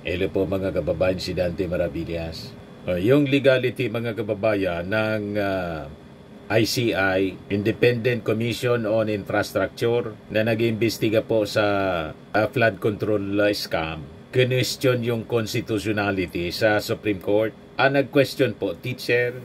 Hello po mga kababayan, si Dante Maravillas. Yung legality mga kababayan ng ICI, Independent Commission on Infrastructure, na nag-iimbestiga po sa flood control scam, question yung constitutionality sa Supreme Court. Nag-question po, teacher.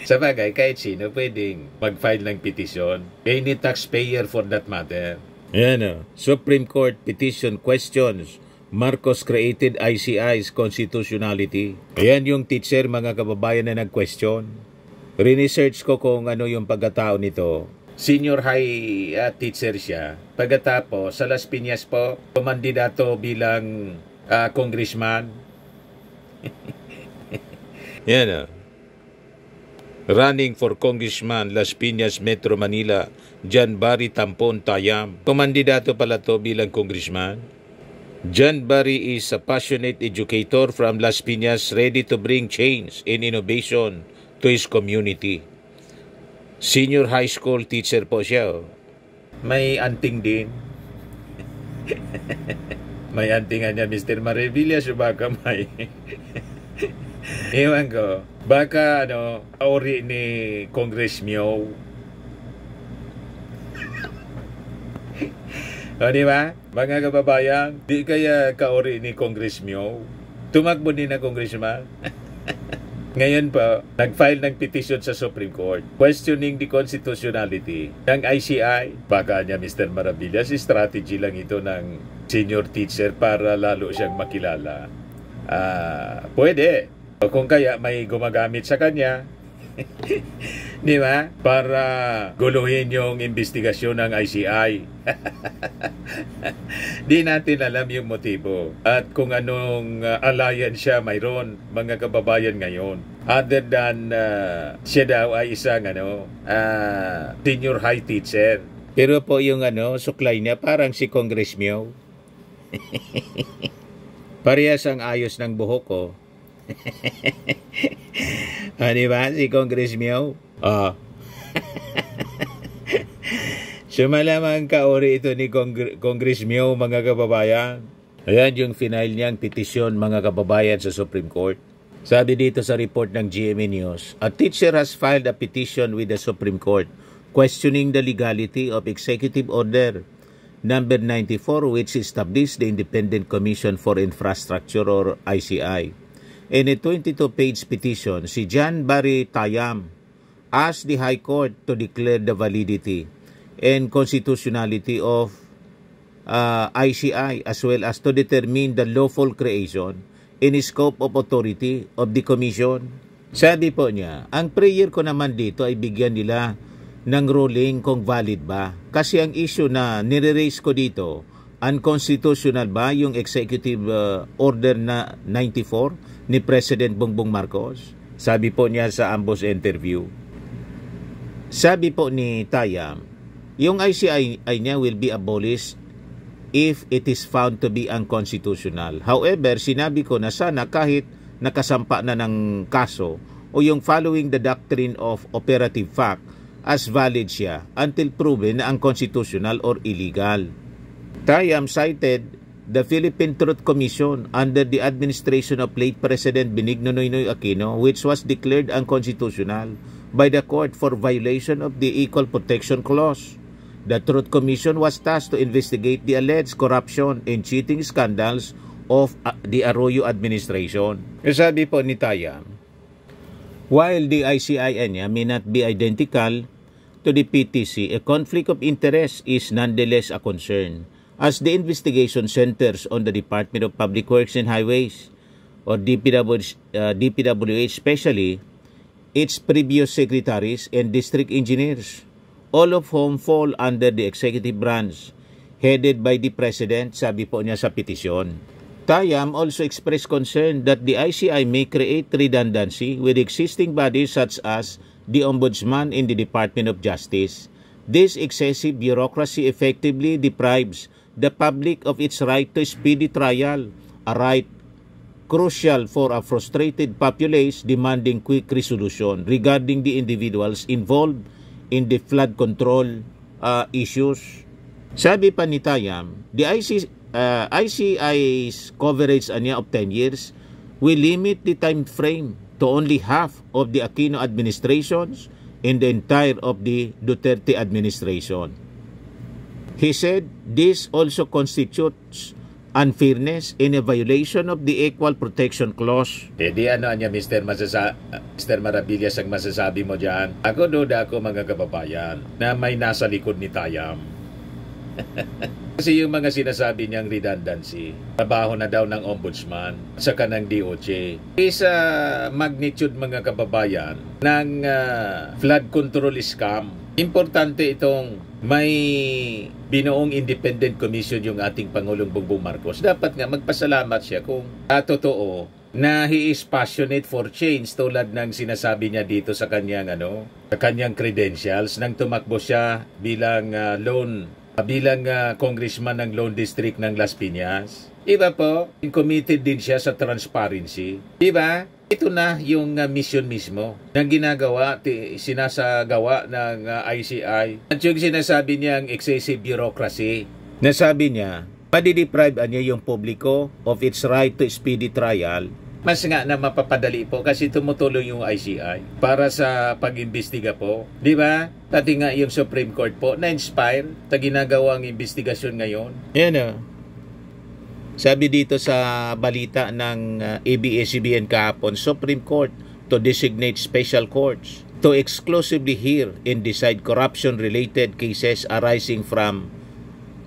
Sa bagay, kahit sino pwedeng mag-file ng petition. Any taxpayer for that matter. Ayan, Supreme Court petition questions Marcos created ICI's constitutionality. Ayan yung teacher, mga kababayan, na nag-question. Research ko kung ano yung pagkatao nito. Senior high teacher siya. Pagkatapos, sa Las Piñas po, kumandidato bilang congressman. Yan, running for Congressman, Las Piñas, Metro Manila, John Barry Tampon Tayam. Kumandidato pala to bilang congressman. John Barry is a passionate educator from Las Piñas, ready to bring change and innovation to his community. Senior high school teacher po siya. May anting din. May antingan niya, Mr. Maravillas, o baka may... Ewan ko. Baka kauri ni Congress Mio. O diba? Mga kababayan, di kaya kauri ni Congress Mio. Tumakbo din na congressman. Ngayon pa, nag-file ng petition sa Supreme Court questioning the constitutionality ng ICI. Baka niya, Mr. Maravillas, strategy lang ito ng senior teacher para lalo siyang makilala. Pwede. O kung kaya may gumagamit sa kanya, di ba? Para guluhin yung investigasyon ng ICI. Di natin alam yung motibo at kung anong alliance siya mayroon, mga kababayan, ngayon. Other than siya daw ay isang senior high teacher. Pero po yung suklay niya parang si Congress Mio. Parehas ang ayos ng buhok ko. Diba? Si Congress Mio? So malamang kauri ito ni Congress Mio, mga kababayan. Ayan yung final niyang petisyon, mga kababayan, sa Supreme Court. Sabi dito sa report ng GMA News, a teacher has filed a petition with the Supreme Court questioning the legality of Executive Order number 94, which established the Independent Commission for Infrastructure, or ICI. In a 22-page petition, si John Barry Tayam asked the High Court to declare the validity and constitutionality of ICI, as well as to determine the lawful creation and scope of authority of the Commission. Sabi po niya, ang prayer ko naman dito ay bigyan nila ng ruling kung valid ba. Kasi ang issue na nire-raise ko dito, unconstitutional ba yung Executive Order na 94 ni President Bongbong Marcos? Sabi po niya sa ambos interview. Sabi po ni Tayam, yung ICI niya will be abolished if it is found to be unconstitutional. However, sinabi ko na sana kahit nakasampa na ng kaso o yung following the doctrine of operative fact as valid siya until proven na unconstitutional or illegal. Tayam cited the Philippine Truth Commission under the administration of late President Benigno Noynoy Aquino, which was declared unconstitutional by the court for violation of the Equal Protection Clause. The Truth Commission was tasked to investigate the alleged corruption and cheating scandals of the Arroyo administration. Sabi po ni Tayam, while the ICI niya may not be identical to the PTC, a conflict of interest is nonetheless a concern, as the investigation centers on the Department of Public Works and Highways, or DPWH, especially its previous secretaries and district engineers, all of whom fall under the executive branch, headed by the President, sabi po niya sa petisyon. Tayam also expressed concern that the ICI may create redundancy with existing bodies such as the Ombudsman in the Department of Justice. This excessive bureaucracy effectively deprives the public of its right to speedy trial, a right crucial for a frustrated populace demanding quick resolution regarding the individuals involved in the flood control issues. Sabi pa ni Tayam, the ICI's coverage anya of 10 years will limit the time frame to only half of the Aquino administrations and the entire of the Duterte administration. He said this also constitutes unfairness and a violation of the Equal Protection Clause. Di ano niya, Mr. Maravillas, ang masasabi mo dyan? Ako duda ako, mga kababayan, na may nasa likod ni Tayam. Kasi yung mga sinasabi niyang redundancy, trabaho na daw ng ombudsman, saka ng DOJ. Isa magnitude, mga kababayan, ng flood control scam. Importante itong may binuong independent commission yung ating Pangulong Bongbong Marcos. Dapat nga magpasalamat siya kung totoo na he is passionate for change, tulad ng sinasabi niya dito sa kanyang credentials nang tumakbo siya bilang congressman ng Lone District ng Las Piñas. Iba po, committed din siya sa transparency. Diba? Ito na yung mission mismo na ginagawa, sinasagawa ng ICI. At yung sinasabi niyang excessive bureaucracy. Nasabi niya, madideprive niya yung publiko of its right to speedy trial. Mas nga na mapapadali po kasi tumutulong yung ICI para sa pag-imbestiga po. Di ba? Pati nga yung Supreme Court po na-inspire sa ginagawang investigasyon ngayon. Yan o. Sabi dito sa balita ng ABS-CBN kahapon, Supreme Court to designate special courts to exclusively hear and decide corruption-related cases arising from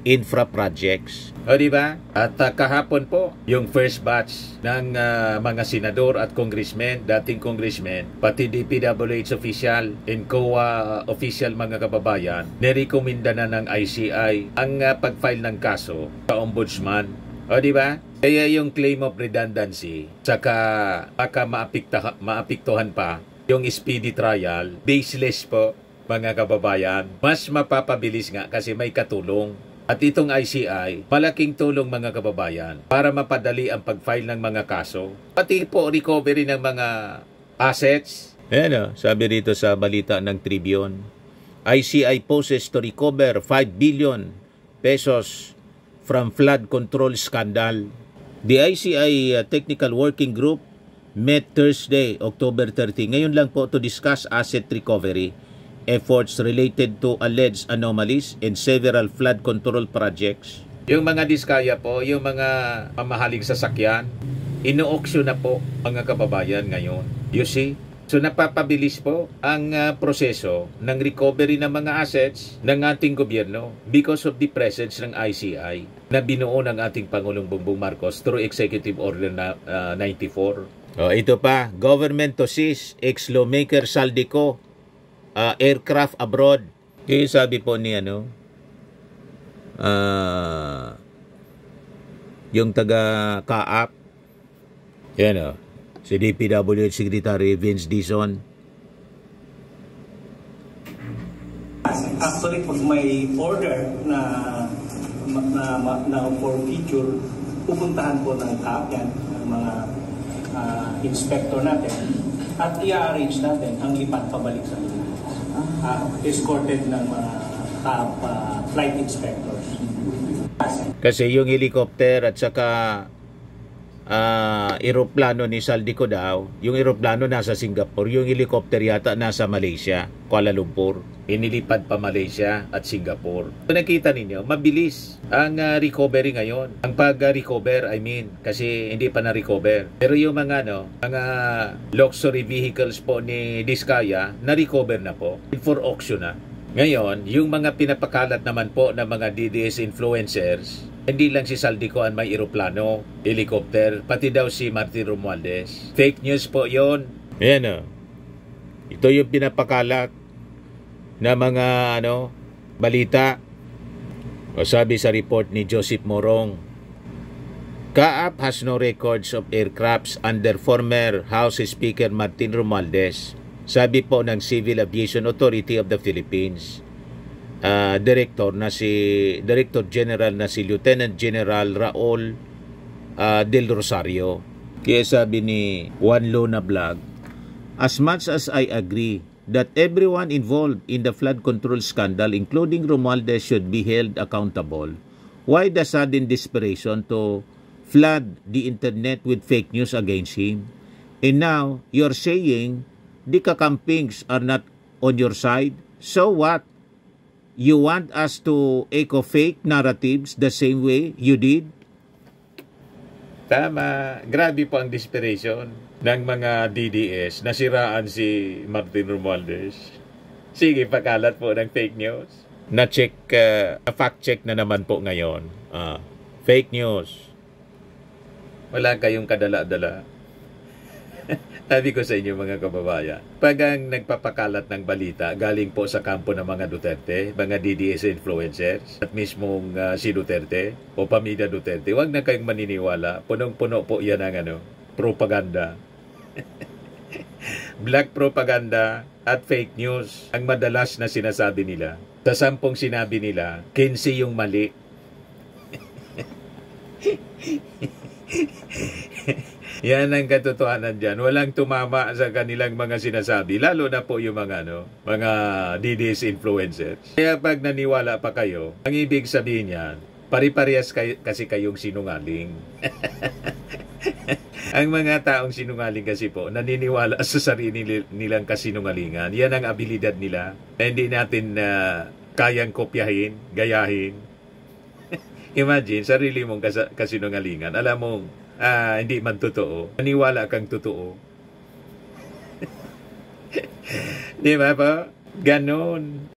infra projects. O diba? At kahapon po, yung first batch ng mga senador at congressmen, dating congressmen, pati DPWH official and COA official, mga kababayan, nirekomenda na ng ICI ang pag-file ng kaso sa ombudsman. O diba? Kaya yung claim of redundancy, saka baka maapektuhan pa yung speedy trial, baseless po, mga kababayan. Mas mapapabilis nga kasi may katulong. At itong ICI, malaking tulong, mga kababayan, para mapadali ang pag-file ng mga kaso. Pati po recovery ng mga assets. Ayan o, sabi dito sa balita ng Tribune, ICI poses to recover 5 billion pesos from flood control scandal. The ICI Technical Working Group met Thursday, October 30. Ngayon lang po to discuss asset recovery efforts related to alleged anomalies in several flood control projects. Yung mga diskaya po, yung mga mamahaling sasakyan, ino-auction na po, mga kababayan, ngayon. You see? So napapabilis po ang proseso ng recovery ng mga assets ng ating gobyerno because of the presence ng ICI na binuo ng ating Pangulong Bongbong Marcos through Executive Order 94. Ito pa, government to seize ex-lawmaker Saldico aircraft abroad. Kaya sabi po ni yung taga-Kaap, yan si DPWH Secretary Vince Dizon. Actually, pag may order na for future, pupuntahan po ng CAP yan, ng mga inspector natin, at i-arrange natin ang lipat pabalik sa escorted ng mga CAP flight inspectors. Kasi yung helicopter at saka eroplano ni Saldico daw, yung eroplano nasa Singapore, yung helicopter yata nasa Malaysia, Kuala Lumpur. Inilipad pa Malaysia at Singapore. So, nakita ninyo, mabilis ang recovery ngayon. Ang pag-recover, kasi hindi pa na-recover. Pero yung mga luxury vehicles po ni Diskaya, na-recover na po. For auction na. Ngayon, yung mga pinapakalat naman po ng mga DDS influencers, hindi lang si Saldico ang may eroplano, helicopter, pati daw si Martin Romualdez. Fake news po yon. Ayan ito yung pinapakalat na mga balita. O sabi sa report ni Joseph Morong, CAAP has no records of aircrafts under former House Speaker Martin Romualdez. Sabi po ng Civil Aviation Authority of the Philippines. Director General na si Lieutenant General Raul Del Rosario. Kaya sabi ni Juan Luna Vlog, as much as I agree that everyone involved in the flood control scandal, including Romualdez, should be held accountable. Why the sudden desperation to flood the internet with fake news against him? And now, you're saying the kakampings are not on your side? So what? You want us to echo fake narratives the same way you did? Tama. Grabe po ang desperation ng mga DDS. Nasiraan si Martin Romualdez. Sige, pakalat po ng fake news. Na-check, fact check na naman po ngayon. Fake news. Wala kayong kadala-dala. Sabi ko sa inyo mga kababayan, pag ang nagpapakalat ng balita galing po sa kampo ng mga Duterte, mga DDS influencers, at mismong si Duterte o pamilya Duterte, huwag na kayong maniniwala. Punong-puno po yan ng propaganda. Black propaganda at fake news ang madalas na sinasabi nila. Sa 10 sinabi nila, 15 yung mali. Yan ang katotohanan dyan. Walang tumama sa kanilang mga sinasabi. Lalo na po yung mga DDS influencers. Kaya pag naniwala pa kayo, ang ibig sabihin yan, pari-parehas kasi kayong sinungaling. Ang mga taong sinungaling kasi po, naniniwala sa sarili nilang kasinungalingan. Yan ang abilidad nila na hindi natin kayang kopyahin, gayahin. Imagine, sarili mong kasinungalingan. Alam mong, hindi man totoo. Naniwala kang totoo. Di ba po? Ganon.